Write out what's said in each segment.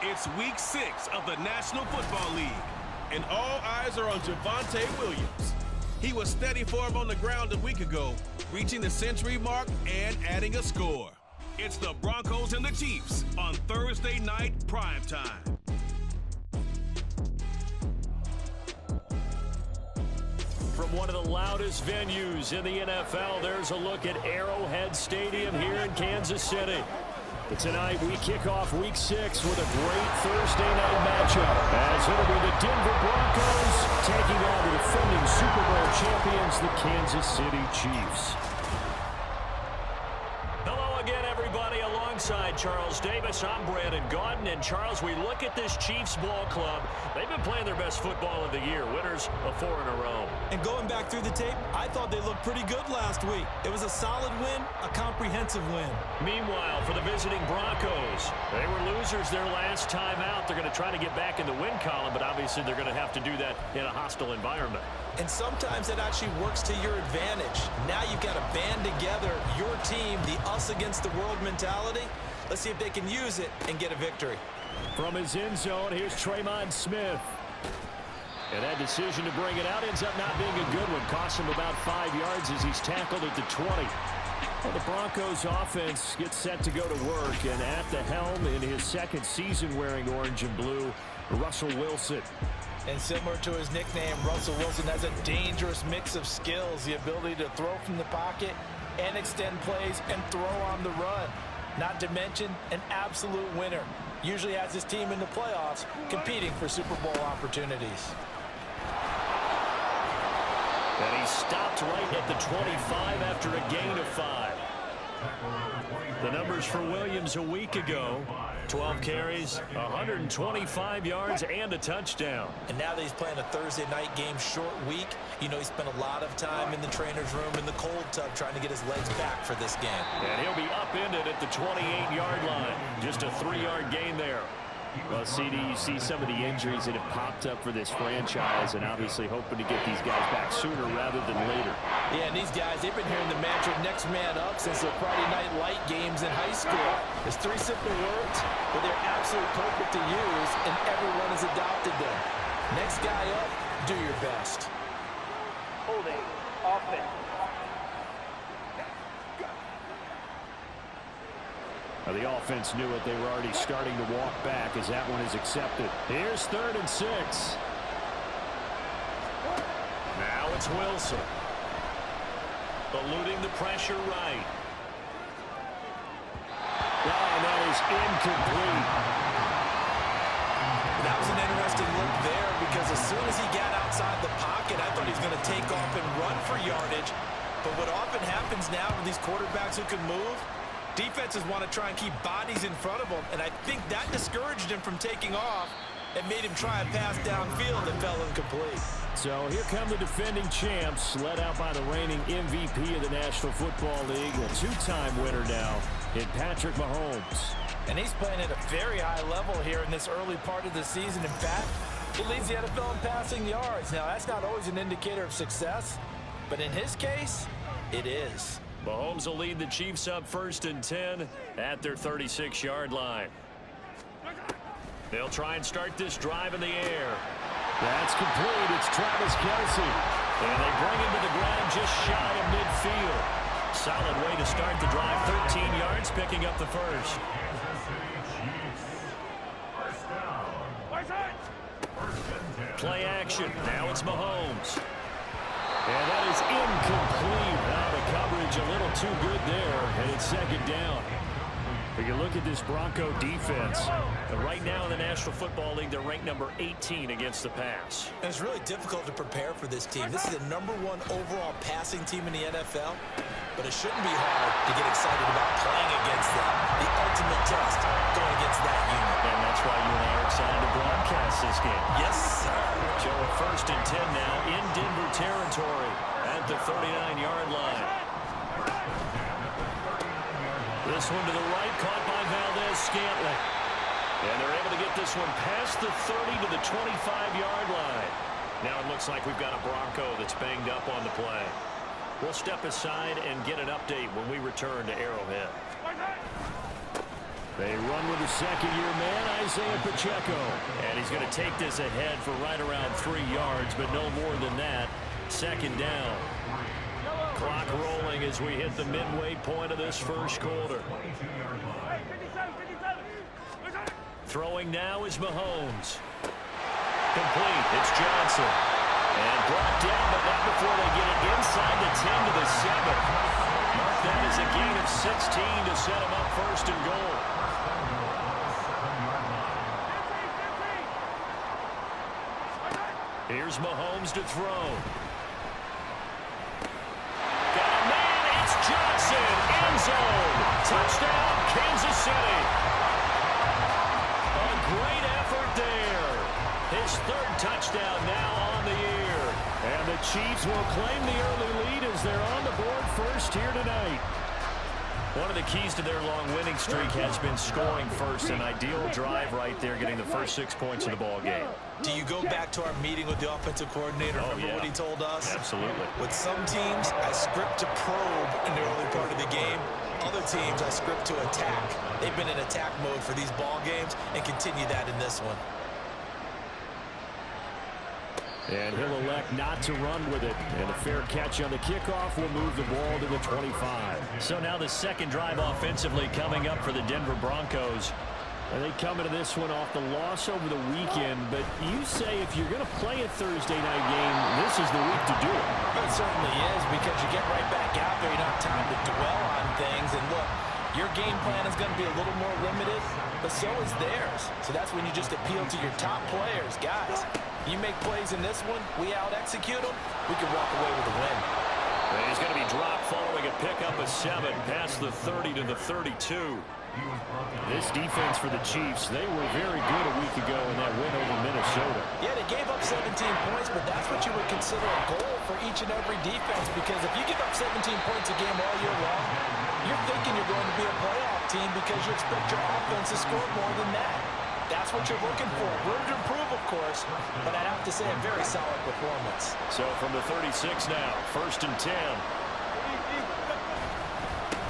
It's week 6 of the National Football League, and all eyes are on Javonte Williams. He was steady for him on the ground a week ago, reaching the century mark and adding a score. It's the Broncos and the Chiefs on Thursday night primetime. From one of the loudest venues in the NFL, there's a look at Arrowhead Stadium here in Kansas City. But tonight we kick off week 6 with a great Thursday night matchup, as it'll be the Denver Broncos taking on the defending Super Bowl champions, the Kansas City Chiefs. Hello again, everybody. Alongside Charles Davis, I'm Brandon Gaudin. And Charles, we look at this Chiefs ball club. They've been playing their best football of the year, winners of 4 in a row. And going back through the tape, I thought they looked pretty good last week. It was a solid win, a comprehensive win. Meanwhile, for the visiting Broncos, they were losers their last time out. They're going to try to get back in the win column, but obviously they're going to have to do that in a hostile environment. And sometimes it actually works to your advantage. Now you've got to band together your team, the us against the world mentality. Let's see if they can use it and get a victory. From his end zone, here's Tremont Smith. And that decision to bring it out ends up not being a good one. Costs him about 5 yards as he's tackled at the 20. Well, the Broncos offense gets set to go to work, and at the helm in his second season wearing orange and blue, Russell Wilson. And similar to his nickname, Russell Wilson has a dangerous mix of skills, the ability to throw from the pocket and extend plays and throw on the run. Not to mention an absolute winner. Usually has his team in the playoffs competing for Super Bowl opportunities. And he stopped right at the 25 after a gain of 5. The numbers for Williams a week ago: 12 carries, 125 yards, and a touchdown. And now that he's playing a Thursday night game short week, you know he spent a lot of time in the trainer's room in the cold tub trying to get his legs back for this game. And he'll be upended at the 28-yard line. Just a 3-yard gain there. Well, CD, you see some of the injuries that have popped up for this franchise, and obviously hoping to get these guys back sooner rather than later. Yeah, and these guys, they've been hearing the mantra next man up since the Friday night light games in high school. It's 3 simple words, but they're absolutely perfect to use, and everyone has adopted them. Next guy up, do your best. Holding, offense. The offense knew it. They were already starting to walk back as that one is accepted. Here's 3rd and 6. Now it's Wilson. Eluding the pressure right. And that is incomplete. That was an interesting look there because as soon as he got outside the pocket, I thought he was going to take off and run for yardage. But what often happens now with these quarterbacks who can move, defenses want to try and keep bodies in front of them, and I think that discouraged him from taking off and made him try a pass downfield that fell incomplete. So here come the defending champs, led out by the reigning MVP of the National Football League, a 2-time winner now in Patrick Mahomes. And he's playing at a very high level here in this early part of the season. In fact, he leads the NFL in passing yards. Now, that's not always an indicator of success, but in his case, it is. Mahomes will lead the Chiefs up 1st and 10 at their 36-yard line. They'll try and start this drive in the air. That's complete. It's Travis Kelce. And they bring him to the ground just shy of midfield. Solid way to start the drive. 13 yards, picking up the first. Play action. Now it's Mahomes. And that is incomplete. Now the coverage a little too good there, and it's 2nd down. But you look at this Bronco defense. Right now in the National Football League, they're ranked number 18 against the pass. And it's really difficult to prepare for this team. This is the #1 overall passing team in the NFL, but it shouldn't be hard to get excited about playing against them. The ultimate test going against that unit. And that's why you and I are excited to broadcast this game. Yes, sir. Joe, 1st and 10 now in Denver territory at the 39-yard line. This one to the right, caught by Valdez-Scantling. And they're able to get this one past the 30 to the 25-yard line. Now it looks like we've got a Bronco that's banged up on the play. We'll step aside and get an update when we return to Arrowhead. They run with the second-year man, Isaiah Pacheco. And he's going to take this ahead for right around 3 yards, but no more than that. Second down. Clock rolling as we hit the midway point of this first quarter. Throwing now is Mahomes. Complete. It's Johnson. And brought down, but not before they get it inside the 10 to the 7. Mark that as a gain of 16 to set him up first and goal. Here's Mahomes to throw. Got a man. It's Johnson. End zone. Touchdown, Kansas City. A great effort there. His 3rd touchdown now on the year. And the Chiefs will claim the early lead as they're on the board first here tonight. One of the keys to their long winning streak has been scoring first. An ideal drive right there, getting the first 6 points of the ball game. Do you go back to our meeting with the offensive coordinator? Remember what he told us? Absolutely. With some teams, I script to probe in the early part of the game. Other teams, I script to attack. They've been in attack mode for these ball games and continue that in this one. And he'll elect not to run with it. And a fair catch on the kickoff will move the ball to the 25. So now the second drive offensively coming up for the Denver Broncos. And they come into this one off the loss over the weekend. But you say if you're going to play a Thursday night game, this is the week to do it. It certainly is, because you get right back out there. You don't have time to dwell on things. And look, your game plan is going to be a little more limited, but so is theirs. So that's when you just appeal to your top players. Guys, you make plays in this one, we out-execute them, we can walk away with a win. And he's going to be dropped following a pickup of 7 past the 30 to the 32. This defense for the Chiefs, they were very good a week ago in that win over Minnesota. Yeah, they gave up 17 points, but that's what you would consider a goal for each and every defense, because if you give up 17 points a game all year long, you're thinking you're going to be a playoff team because you expect your offense to score more than that. That's what you're looking for. Room to improve, of course, but I'd have to say a very solid performance. So from the 36 now, 1st and 10.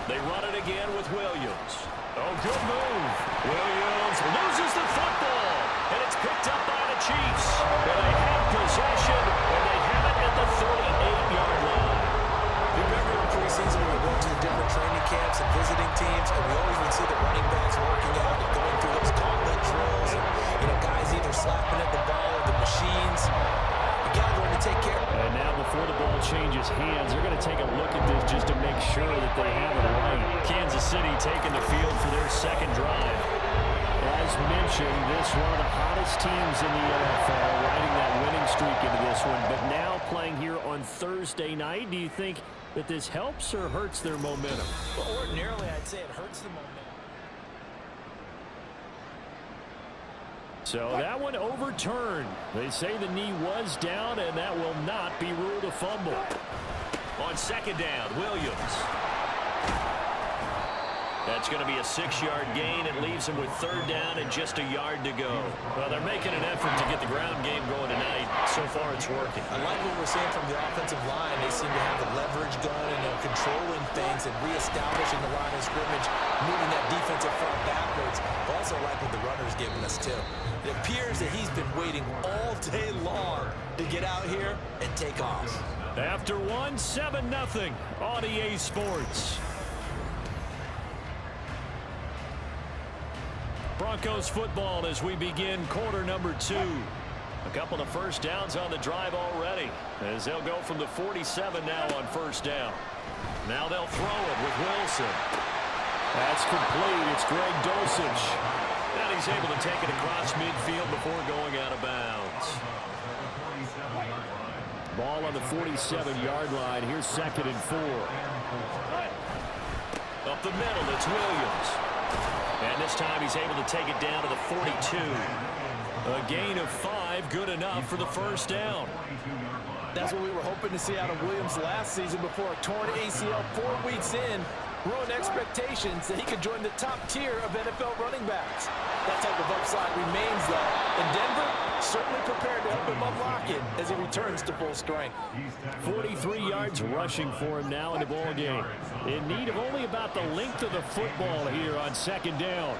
They run it again with Williams. Oh, good move. Williams loses the football, and it's picked up by the Chiefs. And they have possession, and they have it at the 38-yard line. Remember in preseason when we went to the different training camps and visiting teams, and we always would see the running backs working out and going through those gauntlet drills, and guys either slapping at the ball or the machines. You got to learn to take care. And now before the ball changes hands, they're going to take a look at this just to make sure that they have it right. Kansas City taking the field for their second drive. As mentioned, this one of the hottest teams in the NFL, riding that winning streak into this one, but now playing here on Thursday night. Do you think that this helps or hurts their momentum? Well, ordinarily, I'd say it hurts the momentum. So that one overturned. They say the knee was down, and that will not be ruled a fumble. On second down, Williams. That's going to be a 6-yard gain. It leaves him with 3rd down and just a yard to go. Well, they're making an effort to get the ground game going tonight. So far, it's working. I like what we're seeing from the offensive line. They seem to have the leverage going and they're controlling things and reestablishing the line of scrimmage, moving that defensive front backwards. But also like what the runner's giving us, too. It appears that he's been waiting all day long to get out here and take off. After one, 7-0 on EA Sports. Broncos football as we begin quarter number 2. A couple of first downs on the drive already, as they'll go from the 47 now on 1st down. Now they'll throw it with Wilson. That's complete. It's Greg Dulcich. And he's able to take it across midfield before going out of bounds. Ball on the 47-yard line. Here's 2nd and 4. Up the middle, it's Williams. And this time he's able to take it down to the 42. A gain of 5, good enough for the 1st down. That's what we were hoping to see out of Williams last season before a torn ACL 4 weeks in. Ruined expectations that he could join the top tier of NFL running backs. That type of upside remains, though. And Denver certainly prepared to help him unlock it as he returns to full strength. 43 yards rushing for him now in the ball game. In need of only about the length of the football here on 2nd down.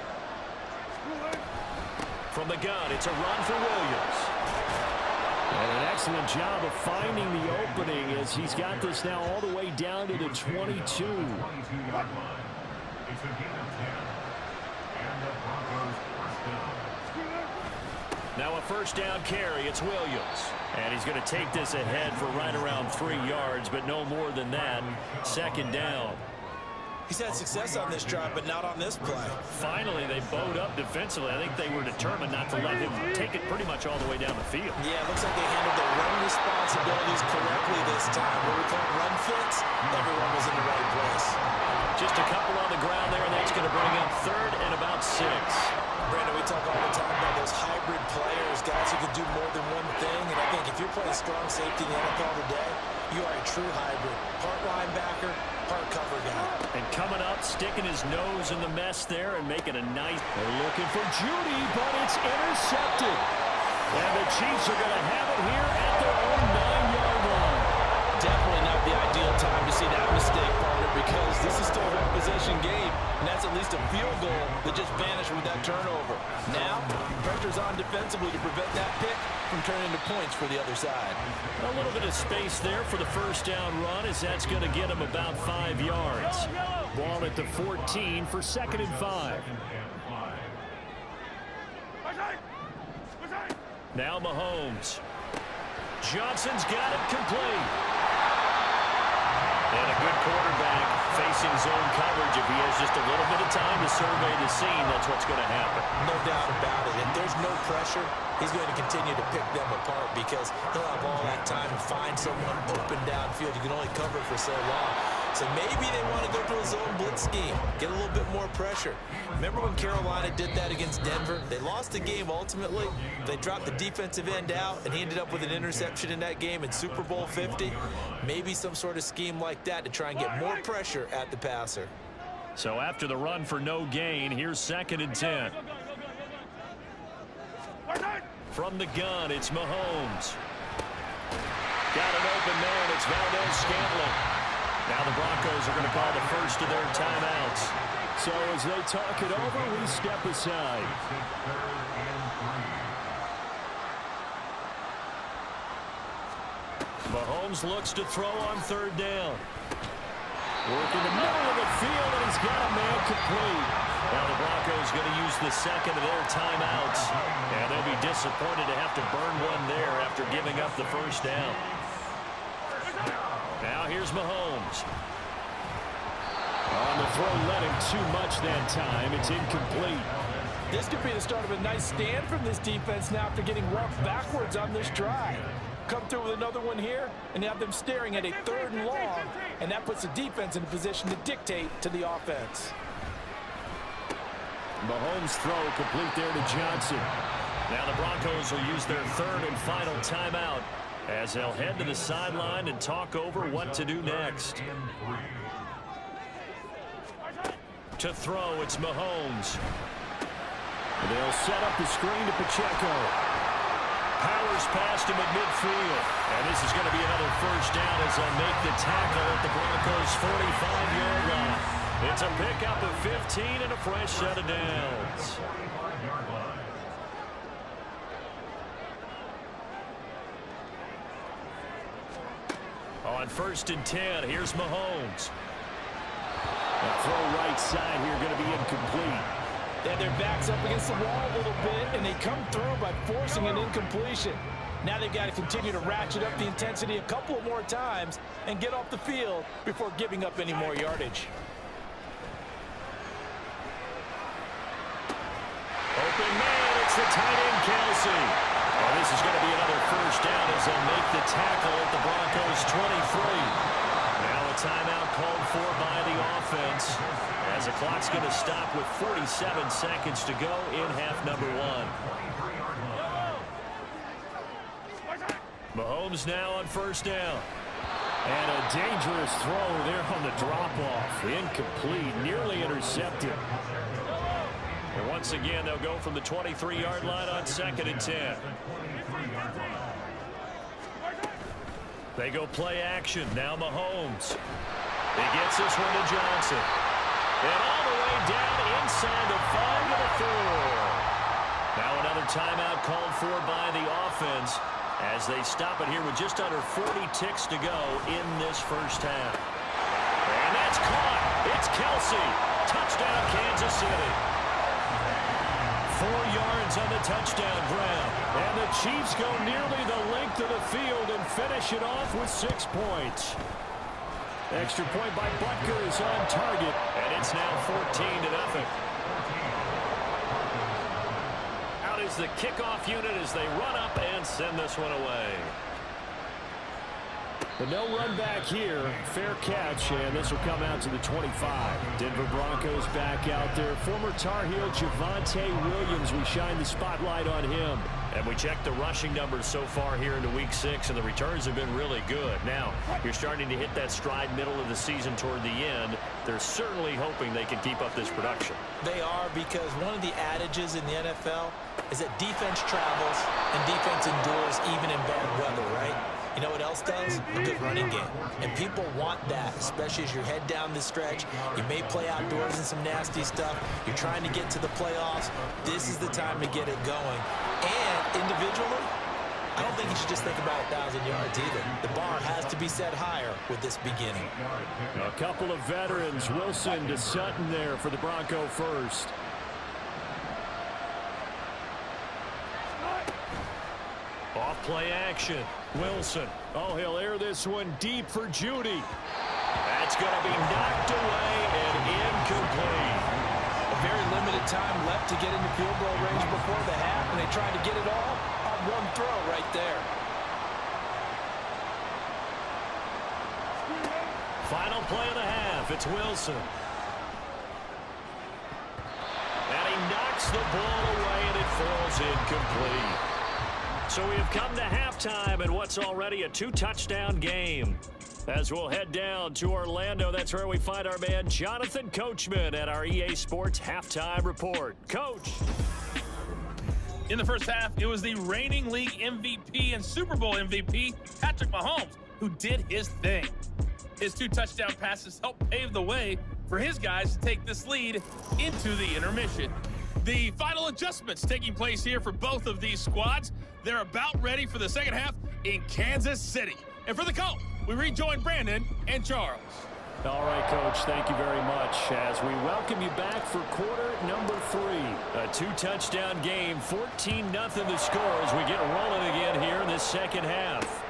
From the gun, it's a run for Williams. And an excellent job of finding the opening as he's got this now all the way down to the 22. Now a first down carry, it's Williams. And he's going to take this ahead for right around 3 yards, but no more than that. Second down. He's had success on this drive, but not on this play. Finally, they bowed up defensively. I think they were determined not to let him take it pretty much all the way down the field. Yeah, it looks like they handled their run responsibilities correctly this time. What we call run fits, everyone was in the right place. Just a couple on the ground there, and that's going to bring up third and about 6. Brandon, we talk all the time about those hybrid players, guys who can do more than one thing. And I think if you're playing strong safety in the NFL today, you are a true hybrid. Part linebacker, part cover guy. And coming up, sticking his nose in the mess there and making a nice... They're looking for Judy, but it's intercepted. And the Chiefs are going to have it here at their own 9-yard line. Definitely not the ideal time to see that mistake, partner, because this is still a one-possession game, and that's at least a field goal that just vanished with that turnover. Now, pressure's on defensively to prevent that pick from turning into points for the other side. A little bit of space there for the first down run, as that's going to get him about 5 yards. Ball at the 14 for 2nd and 5. Now Mahomes. Johnson's got it complete. And a good quarterback facing zone coverage. If he has just a little bit of time to survey the scene, that's what's going to happen. No doubt about it. If there's no pressure, he's going to continue to pick them apart because he'll have all that time to find someone open downfield. You can only cover for so long. So maybe they want to go to a zone blitz scheme, get a little bit more pressure. Remember when Carolina did that against Denver? They lost the game ultimately. They dropped the defensive end out, and he ended up with an interception in that game in Super Bowl 50. Maybe some sort of scheme like that to try and get more pressure at the passer. So after the run for no gain, here's 2nd and 10. From the gun, it's Mahomes. Got an open man, it's Valdez-Scantling. Now the Broncos are going to call the first of their timeouts. So as they talk it over, we step aside. Mahomes looks to throw on 3rd down. Working the middle of the field, and he's got a man complete. Now the Broncos going to use the 2nd of their timeouts. And they'll be disappointed to have to burn one there after giving up the first down. Now here's Mahomes. On the throw, let him too much that time. It's incomplete. This could be the start of a nice stand from this defense now after getting walked backwards on this drive. Come through with another one here and have them staring at a 3rd and long, and that puts the defense in a position to dictate to the offense. Mahomes' throw complete there to Johnson. Now the Broncos will use their 3rd and final timeout as they'll head to the sideline and talk over what to do next. To throw, it's Mahomes. They'll set up the screen to Pacheco. Powers past him at midfield. And this is going to be another first down as they'll make the tackle at the Broncos' 45-yard line. It's a pickup of 15 and a fresh set of downs. On 1st and 10, here's Mahomes. That throw right side here going to be incomplete. They had their backs up against the wall a little bit, and they come through by forcing an incompletion. Now they've got to continue to ratchet up the intensity a couple more times and get off the field before giving up any more yardage. Open man, it's the tight end, Kelsey. Well, this is going to be another first down as they'll make the tackle at the Broncos' 23. Now a timeout called for by the offense as the clock's going to stop with 47 seconds to go in half number 1. Mahomes now on 1st down. And a dangerous throw there on the drop-off. Incomplete, nearly intercepted. And once again, they'll go from the 23-yard line on 2nd and 10. They go play action. Now Mahomes. He gets this one to Johnson. And all the way down inside the 5 to the 4. for by the offense as they stop it here with just under 40 ticks to go in this first half. And that's caught. It's Kelsey. Touchdown, Kansas City. 4 yards on the touchdown grab. And the Chiefs go nearly the length of the field and finish it off with 6 points. Extra point by Butker is on target, and it's now 14-0. Out is the kickoff unit as they run up and send this one away. But no run back here. Fair catch, and this will come out to the 25. Denver Broncos back out there. Former Tar Heel Javonte Williams, we shine the spotlight on him. And we checked the rushing numbers so far here into Week 6, and the returns have been really good. Now, you're starting to hit that stride middle of the season toward the end. They're certainly hoping they can keep up this production. They are, because one of the adages in the NFL is that defense travels and defense endures even in bad weather, right? You know what else does? A good running game. And people want that, especially as you head down this stretch. You may play outdoors in some nasty stuff. You're trying to get to the playoffs. This is the time to get it going. And individually, I don't think you should just think about 1,000 yards either. The bar has to be set higher with this beginning. A couple of veterans, Wilson to Sutton there for the Bronco first. Off play action. Wilson. Oh, he'll air this one deep for Judy. That's going to be knocked away and incomplete. A very limited time left to get into field goal range before the half, and they tried to get it all on one throw right there. Final play of the half. It's Wilson. And he knocks the ball away, and it falls incomplete. So we have come to halftime in what's already a 2-touchdown game. As we'll head down to Orlando, that's where we find our man Jonathan Coachman at our EA Sports Halftime Report. Coach. In the first half, it was the reigning league MVP and Super Bowl MVP, Patrick Mahomes, who did his thing. His 2 touchdown passes helped pave the way for his guys to take this lead into the intermission. The final adjustments taking place here for both of these squads. They're about ready for the second half in Kansas City. And for the call, we rejoin Brandon and Charles. All right, Coach, thank you very much as we welcome you back for quarter number 3. A 2-touchdown game, 14-0 the score as we get rolling again here in this second half.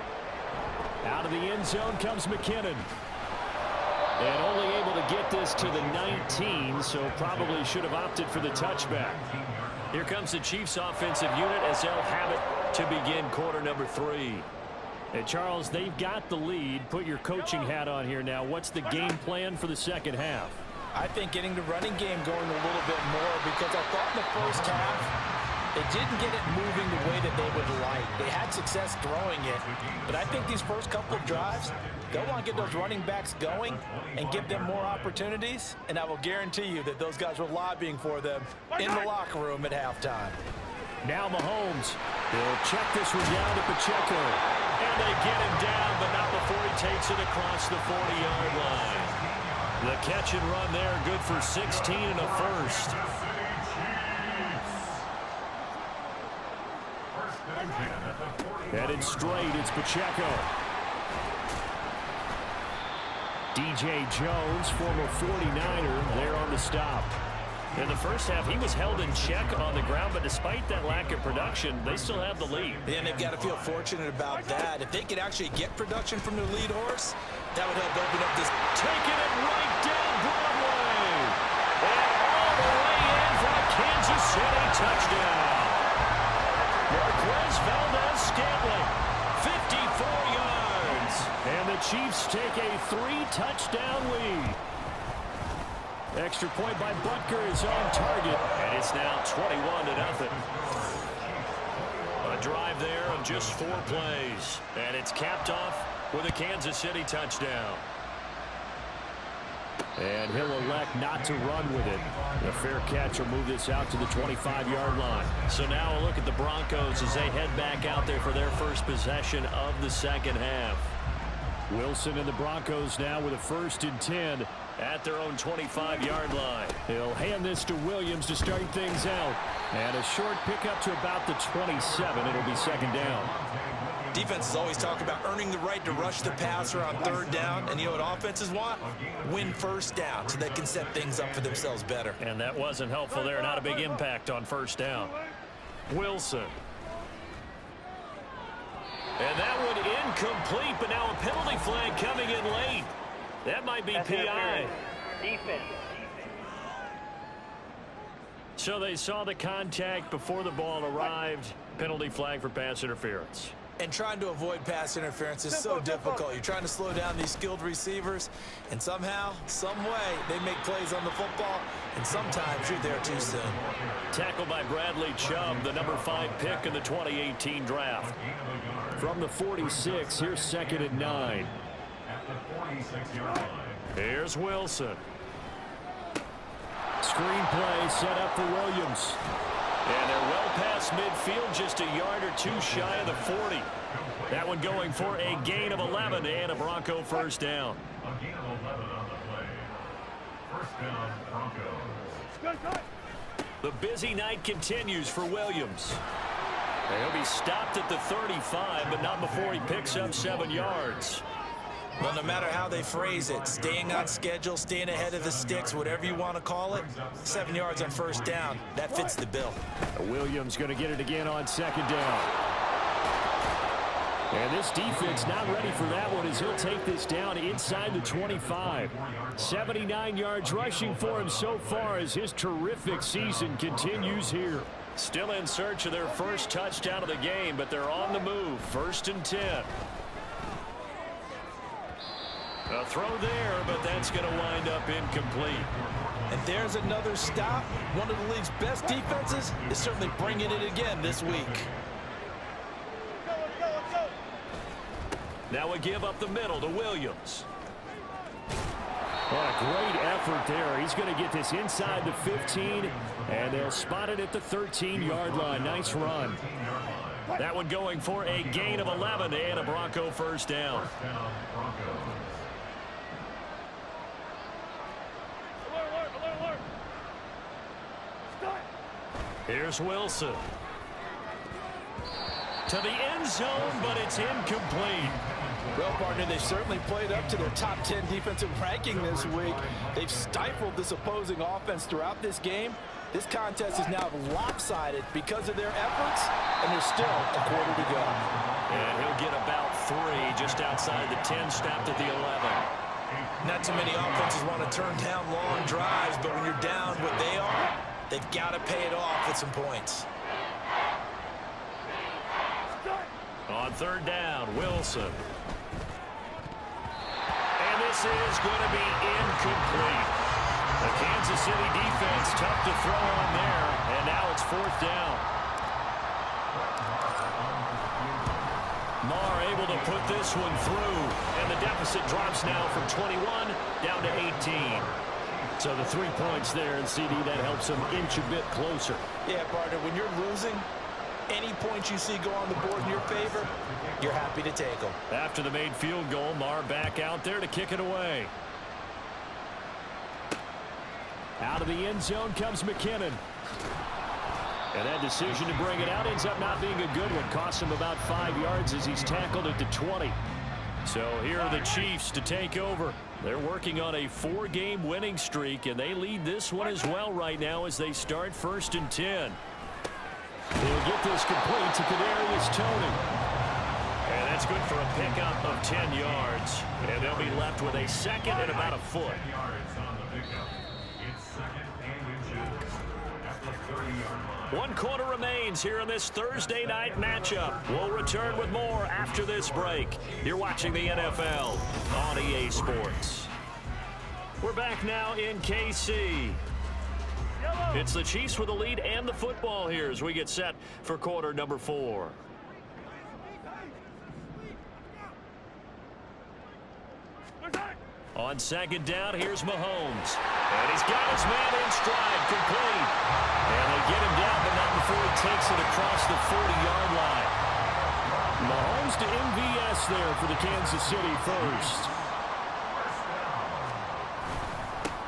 Out of the end zone comes McKinnon. And only able to get this to the 19, so probably should have opted for the touchback. Here comes the Chiefs offensive unit as they'll have it to begin quarter number 3. And Charles, they've got the lead. Put your coaching hat on here now. What's the game plan for the second half? I think getting the running game going a little bit more, because I thought in the first half they didn't get it moving the way that they would like. They had success throwing it, but I think these first couple of drives, they'll want to get those running backs going and give them more opportunities, and I will guarantee you that those guys were lobbying for them in the locker room at halftime. Now Mahomes. He'll check this one down to Pacheco. And they get him down, but not before he takes it across the 40-yard line. The catch and run there, good for 16 and a first. Headed straight, it's Pacheco. DJ Jones, former 49er, there on the stop. In the first half, he was held in check on the ground, but despite that lack of production, they still have the lead. And they've got to feel fortunate about that. If they could actually get production from their lead horse, that would help open up this. Taking it right down Broadway. And all the way in for a Kansas City touchdown. Marquez Valdez-Scantling, 54 yards. And the Chiefs take a 3-touchdown lead. Extra point by Butker is on target, and it's now 21-0. A drive there of just 4 plays, and it's capped off with a Kansas City touchdown. And he'll elect not to run with it. The fair catch will move this out to the 25-yard line. So now a look at the Broncos as they head back out there for their first possession of the second half. Wilson and the Broncos now with a 1st and 10 at their own 25-yard line. He'll hand this to Williams to start things out. And a short pickup to about the 27. It'll be second down. Defenses always talk about earning the right to rush the passer on third down. And you know what offenses want? Win first down so they can set things up for themselves better. And that wasn't helpful there. Not a big impact on first down. Wilson. And that one incomplete, but now a penalty flag coming in late. That might be PI. Defense. So they saw the contact before the ball arrived. Penalty flag for pass interference. And trying to avoid pass interference is so difficult. You're trying to slow down these skilled receivers, and somehow, some way, they make plays on the football, and sometimes you're there too soon. Tackled by Bradley Chubb, the number 5 pick in the 2018 draft. From the 46, here's second and 9. Here's Wilson. Screen play set up for Williams. And they're well past midfield, just a yard or two shy of the 40. That one going for a gain of 11 and a Bronco first down. A gain of 11 on the play. First down, Broncos. The busy night continues for Williams. He'll be stopped at the 35, but not before he picks up 7 yards. Well, no matter how they phrase it, staying on schedule, staying ahead of the sticks, whatever you want to call it, 7 yards on first down, that fits the bill. Williams going to get it again on second down. And this defense not ready for that one as he'll take this down inside the 25. 79 yards rushing for him so far as his terrific season continues here. Still in search of their first touchdown of the game, but they're on the move. First and 10. A throw there, but that's going to wind up incomplete. And there's another stop. One of the league's best defenses is certainly bringing it again this week. Now a give up the middle to Williams. What a great effort there. He's going to get this inside the 15, and they'll spot it at the 13-yard line. Nice run. That one going for a gain of 11 and a Bronco first down. Here's Wilson. To the end zone, but it's incomplete. Well, partner, they certainly played up to their top 10 defensive ranking this week. They've stifled this opposing offense throughout this game. This contest is now lopsided because of their efforts, and there's still a quarter to go. And he'll get about 3 just outside the 10, stopped at the 11. Not too many offenses want to turn down long drives, but when you're down what they are, they've got to pay it off with some points. On third down, Wilson. And this is going to be incomplete. The Kansas City defense tough to throw on there, and now it's fourth down. Marr able to put this one through, and the deficit drops now from 21 down to 18. So the 3 points there, and CD, that helps them inch a bit closer. Yeah, partner, when you're losing, any points you see go on the board in your favor, you're happy to take them. After the made field goal, Marr back out there to kick it away. Out of the end zone comes McKinnon. And that decision to bring it out ends up not being a good one. Costs him about 5 yards as he's tackled at the 20. So here are the Chiefs to take over. They're working on a 4-game winning streak, and they lead this one as well right now as they start first and 10. They'll get this complete to Kadarius Toney. And that's good for a pickup of 10 yards. And they'll be left with a second and about a foot. One quarter remains here in this Thursday night matchup. We'll return with more after this break. You're watching the NFL on EA Sports. We're back now in KC. It's the Chiefs with the lead and the football here as we get set for quarter number 4. On second down, here's Mahomes. And he's got his man in stride, complete. And they get him down, but not before he takes it across the 40-yard line. Mahomes to MVS there for the Kansas City first.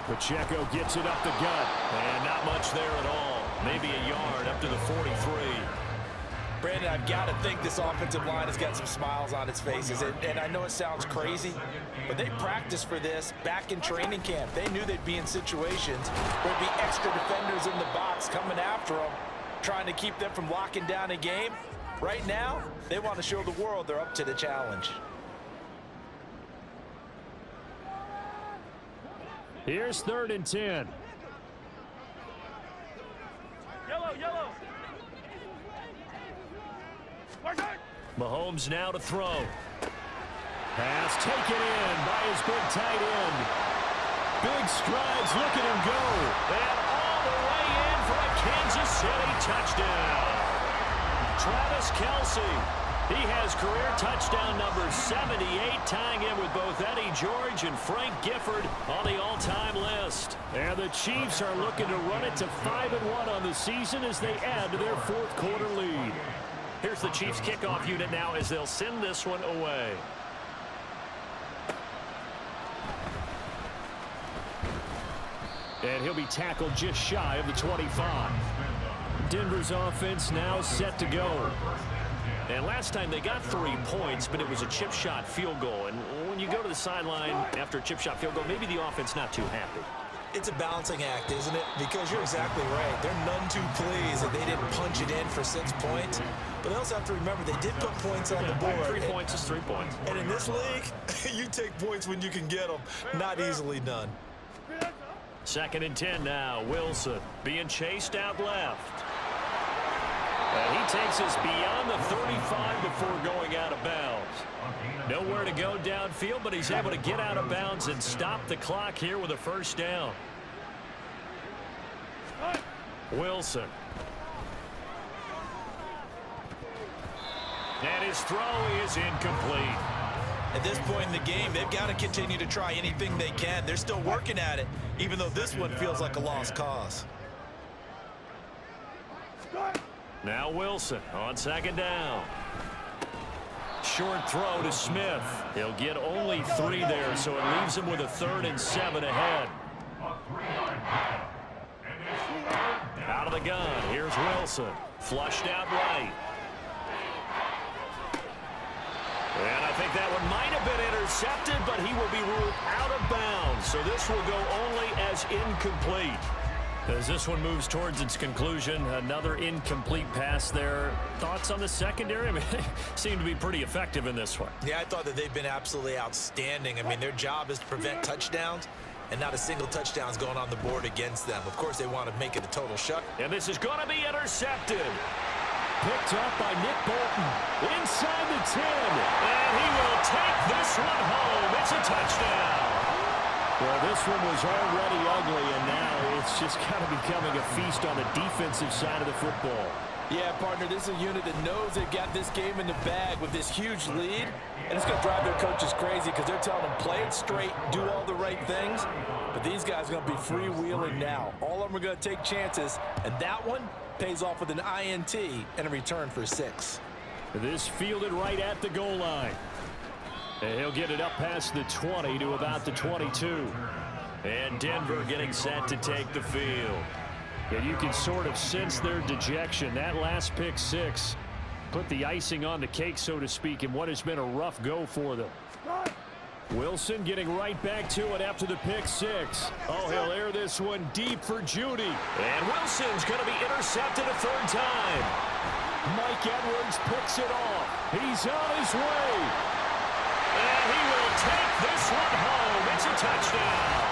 Pacheco gets it up the gut. And not much there at all. Maybe a yard up to the 43. Brandon, I've got to think this offensive line has got some smiles on its faces. And I know it sounds crazy, but they practiced for this back in training camp. They knew they'd be in situations where there'd be extra defenders in the box coming after them, trying to keep them from locking down a game. Right now, they want to show the world they're up to the challenge. Here's 3rd and 10. Yellow. Mahomes now to throw. Pass taken in by his big tight end. Big strides, look at him go. And all the way in for a Kansas City touchdown. Travis Kelce. He has career touchdown number 78, tying in with both Eddie George and Frank Gifford on the all-time list. And the Chiefs are looking to run it to 5-1 on the season as they add to their 4th quarter lead. Here's the Chiefs kickoff unit now as they'll send this one away. And he'll be tackled just shy of the 25. Denver's offense now set to go. And last time they got 3 points, but it was a chip shot field goal. And when you go to the sideline after a chip shot field goal, maybe the offense not too happy. It's a balancing act, isn't it? Because you're exactly right. They're none too pleased that they didn't punch it in for 6 points. But they also have to remember they did put points on the board. 3 points is 3 points. And in this league, you take points when you can get them. Not easily done. 2nd and 10 now. Wilson being chased out left. And he takes us beyond the 35 before going out of bounds. Nowhere to go downfield, but he's able to get out of bounds and stop the clock here with a 1st down. Wilson. And his throw is incomplete. At this point in the game, they've got to continue to try anything they can. They're still working at it, even though this one feels like a lost cause. Now Wilson on 2nd down. Short throw to Smith. He'll get only 3 there, so it leaves him with a 3rd and 7 ahead. Out of the gun, here's Wilson. Flushed out right. And I think that one might have been intercepted, but he will be ruled out of bounds. So this will go only as incomplete. As this one moves towards its conclusion, another incomplete pass there. Thoughts on the secondary? I mean, they seem to be pretty effective in this one. Yeah, I thought that they've been absolutely outstanding. I mean, their job is to prevent touchdowns, and not a single touchdown is going on the board against them. Of course, they want to make it a total shut. And this is going to be intercepted. Picked up by Nick Bolton. Inside the 10. And he will take this one home. It's a touchdown. Well, this one was already ugly, and now it's just kind of becoming a feast on the defensive side of the football. Yeah, partner, this is a unit that knows they've got this game in the bag with this huge lead, and it's going to drive their coaches crazy because they're telling them play it straight, do all the right things, but these guys are going to be freewheeling now. All of them are going to take chances, and that one pays off with an INT and a return for 6. This fielded right at the goal line. And he'll get it up past the 20 to about the 22. And Denver getting set to take the field. And you can sort of sense their dejection. That last pick 6 put the icing on the cake, so to speak, in what has been a rough go for them. Wilson getting right back to it after the pick 6. Oh, he'll air this one deep for Judy. And Wilson's going to be intercepted a 3rd time. Mike Edwards picks it off. He's on his way. And he will take this one home. It's a touchdown.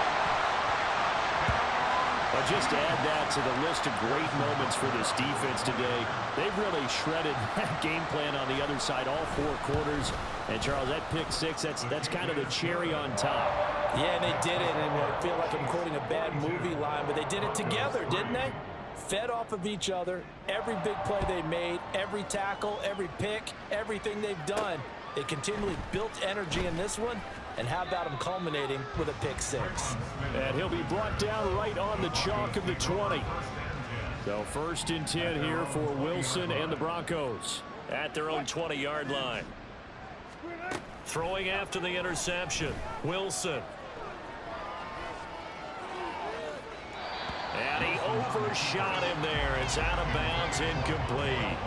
But just to add that to the list of great moments for this defense today, they've really shredded that game plan on the other side all 4 quarters. And, Charles, that pick 6, that's kind of the cherry on top. Yeah, they did it, and I feel like I'm quoting a bad movie line, but they did it together, didn't they? Fed off of each other, every big play they made, every tackle, every pick, everything they've done. They continually built energy in this one, and how about them culminating with a pick 6? And he'll be brought down right on the chalk of the 20. So 1st and 10 here for Wilson and the Broncos at their own 20-yard line. Throwing after the interception, Wilson. And he overshot him there. It's out of bounds, incomplete.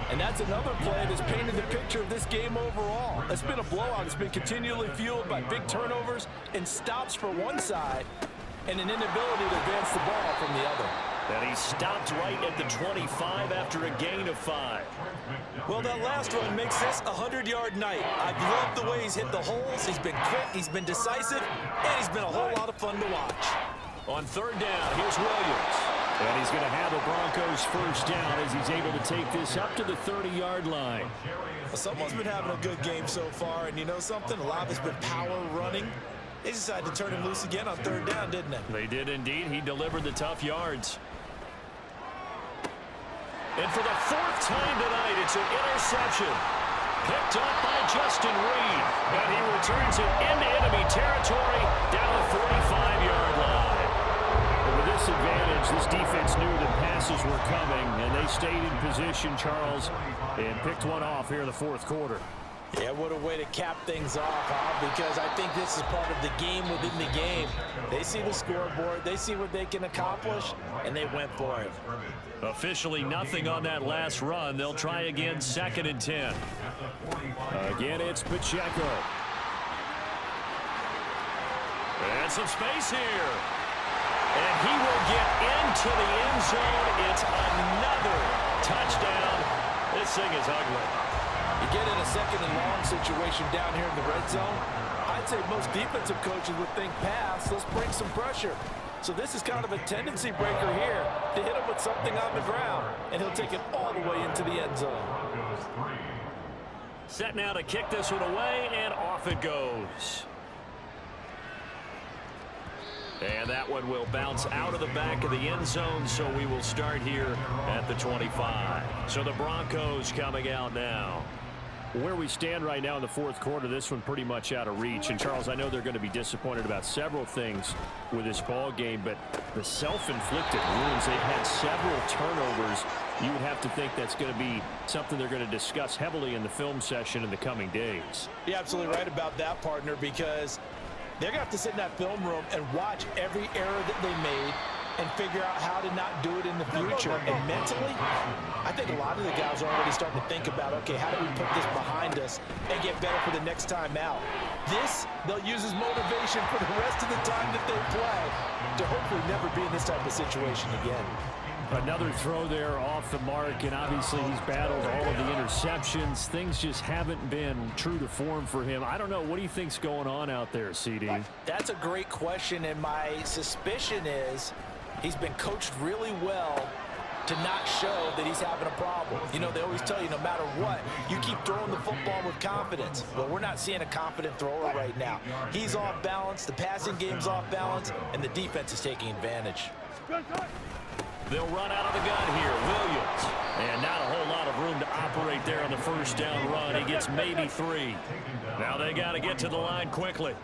And that's another play that's painted the picture of this game overall. It's been a blowout. It's been continually fueled by big turnovers and stops for one side and an inability to advance the ball from the other. And he stopped right at the 25 after a gain of 5. Well, that last run makes this a 100-yard night. I've loved the way he's hit the holes. He's been quick, he's been decisive, and he's been a whole lot of fun to watch. On third down, here's Williams. And he's going to have the Broncos first down as he's able to take this up to the 30-yard line. Well, someone's been having a good game so far, and you know something? A lot of it's been power running. They decided to turn him loose again on third down, didn't they? They did indeed. He delivered the tough yards. And for the 4th time tonight, it's an interception. Picked up by Justin Reed. And he returns it into enemy territory down the 45-yard line. And with this advantage, this defense knew that passes were coming, and they stayed in position, Charles, and picked one off here in the 4th quarter. Yeah, what a way to cap things off, huh? Because I think this is part of the game within the game. They see the scoreboard, they see what they can accomplish, and they went for it. Officially nothing on that last run. They'll try again, 2nd and 10. Again, it's Pacheco. And some space here. And he will get into the end zone. It's another touchdown. This thing is ugly. You get in a 2nd and long situation down here in the red zone, I'd say most defensive coaches would think pass, let's bring some pressure. So this is kind of a tendency breaker here to hit him with something on the ground, and he'll take it all the way into the end zone. Set now to kick this one away, and off it goes. And that one will bounce out of the back of the end zone, so we will start here at the 25. So the Broncos coming out now. Where we stand right now in the 4th quarter, this one pretty much out of reach. And, Charles, I know they're going to be disappointed about several things with this ball game, but the self-inflicted wounds, they've had several turnovers. You would have to think that's going to be something they're going to discuss heavily in the film session in the coming days. You're absolutely right about that, partner, because they're going to have to sit in that film room and watch every error that they made and figure out how to not do it in the future. And mentally, I think a lot of the guys are already starting to think about, okay, how do we put this behind us and get better for the next time out? This, they'll use as motivation for the rest of the time that they play to hopefully never be in this type of situation again. Another throw there off the mark, and obviously he's battled all of the interceptions. Things just haven't been true to form for him. I don't know. What do you think's going on out there, CD? That's a great question, and my suspicion is he's been coached really well to not show that he's having a problem. You know, they always tell you no matter what, you keep throwing the football with confidence. Well, we're not seeing a confident thrower right now. He's off balance, the passing game's off balance, and the defense is taking advantage. They'll run out of the gun here. Williams. And not a whole lot of room to operate there on the first down run. He gets maybe 3. Now they got to get to the line quickly.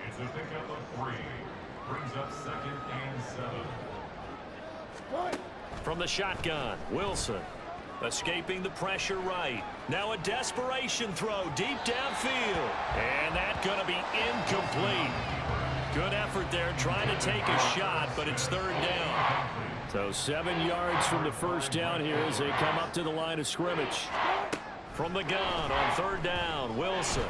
From the shotgun, Wilson. Escaping the pressure right. Now a desperation throw deep downfield. And that's going to be incomplete. Good effort there trying to take a shot, but it's 3rd down. So 7 yards from the first down here as they come up to the line of scrimmage. From the gun on 3rd down, Wilson.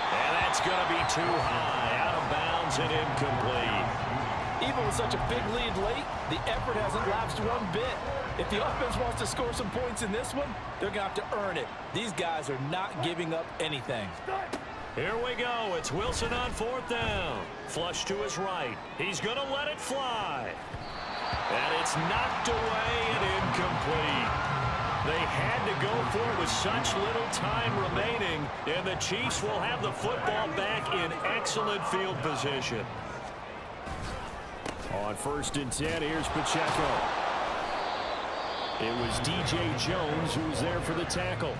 And that's going to be too high, out of bounds and incomplete. Even with such a big lead late, the effort hasn't lapsed one bit. If the offense wants to score some points in this one, they're going to have to earn it. These guys are not giving up anything. Here we go. It's Wilson on 4th down. Flush to his right. He's going to let it fly. And it's knocked away and incomplete. They had to go for it with such little time remaining, and the Chiefs will have the football back in excellent field position. On 1st and 10, here's Pacheco. It was DJ Jones who was there for the tackle.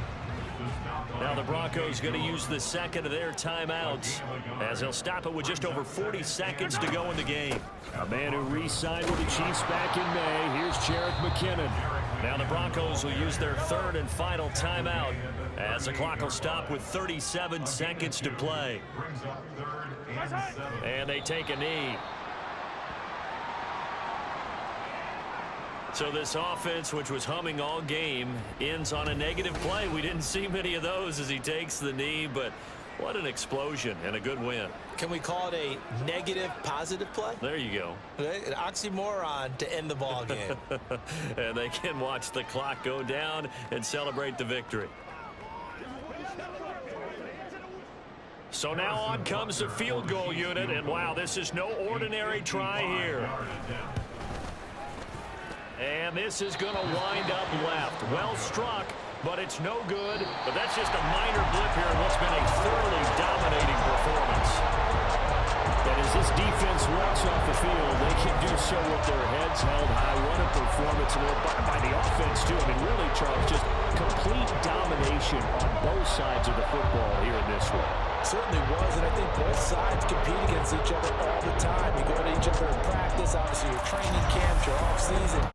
Now the Broncos going to use the 2nd of their timeouts as they'll stop it with just over 40 seconds to go in the game. A man who re-signed with the Chiefs back in May. Here's Jerick McKinnon. Now the Broncos will use their 3rd and final timeout as the clock will stop with 37 seconds to play. And they take a knee. So this offense, which was humming all game, ends on a negative play. We didn't see many of those as he takes the knee, but what an explosion and a good win. Can we call it a negative positive play? There you go. An oxymoron to end the ball game. And they can watch the clock go down and celebrate the victory. So now on comes the field goal unit, and wow, this is no ordinary try here. And this is going to wind up left. Well struck, but it's no good. But that's just a minor blip here in what's been a thoroughly dominating performance. And as this defense walks off the field, they can do so with their heads held high. What a performance by the offense, too. I mean, really, Charles, just complete domination on both sides of the football here in this one. Certainly was, and I think both sides compete against each other all the time. You go to each other in practice, obviously your training camps, your off-season.